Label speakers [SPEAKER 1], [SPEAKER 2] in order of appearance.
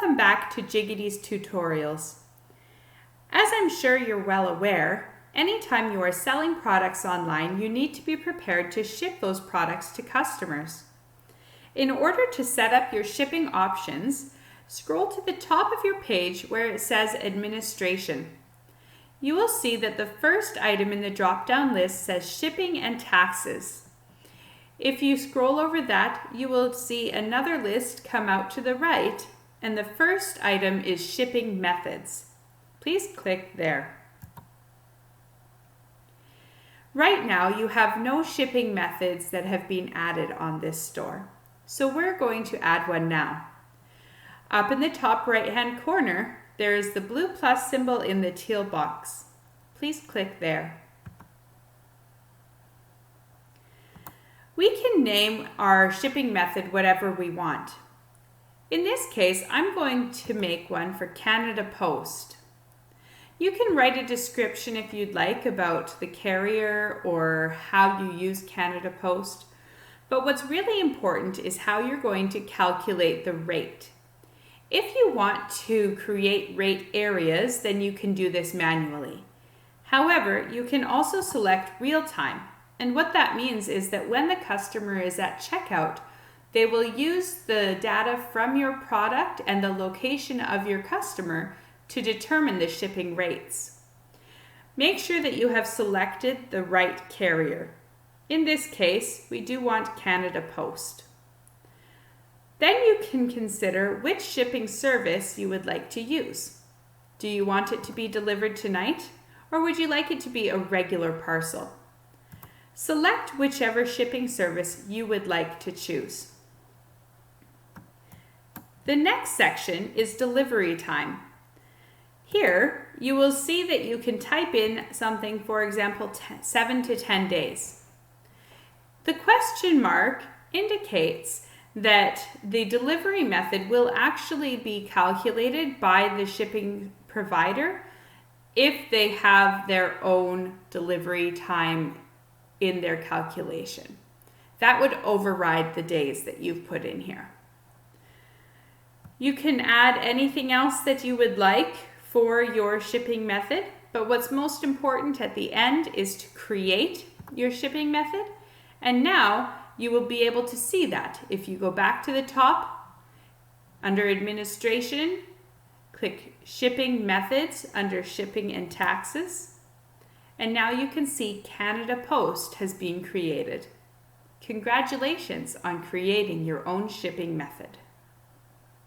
[SPEAKER 1] welcome back to Jiggity's tutorials. As I'm sure you're well aware, anytime you are selling products online, you need to be prepared to ship those products to customers. In order to set up your shipping options, scroll to the top of your page where it says Administration. You will see that the first item in the drop-down list says Shipping and Taxes. If you scroll over that, you will see another list come out to the right, and the first item is Shipping Methods. Please click there. Right now, you have no shipping methods that have been added on this store, so we're going to add one now. Up in the top right-hand corner, there is the blue plus symbol in the teal box. Please click there. We can name our shipping method whatever we want. In this case, I'm going to make one for Canada Post. You can write a description if you'd like about the carrier or how you use Canada Post, but what's really important is how you're going to calculate the rate. If you want to create rate areas, then you can do this manually. However, you can also select real time. And what that means is that when the customer is at checkout, they will use the data from your product and the location of your customer to determine the shipping rates. Make sure that you have selected the right carrier. In this case, we do want Canada Post. Then you can consider which shipping service you would like to use. Do you want it to be delivered tonight, or would you like it to be a regular parcel? Select whichever shipping service you would like to choose. The next section is delivery time. Here, you will see that you can type in something, for example, 7 to 10 days. The question mark indicates that the delivery method will actually be calculated by the shipping provider if they have their own delivery time in their calculation. That would override the days that you've put in here. You can add anything else that you would like for your shipping method, but what's most important at the end is to create your shipping method, and now you will be able to see that. If you go back to the top, under Administration, click Shipping Methods under Shipping and Taxes, and now you can see Canada Post has been created. Congratulations on creating your own shipping method.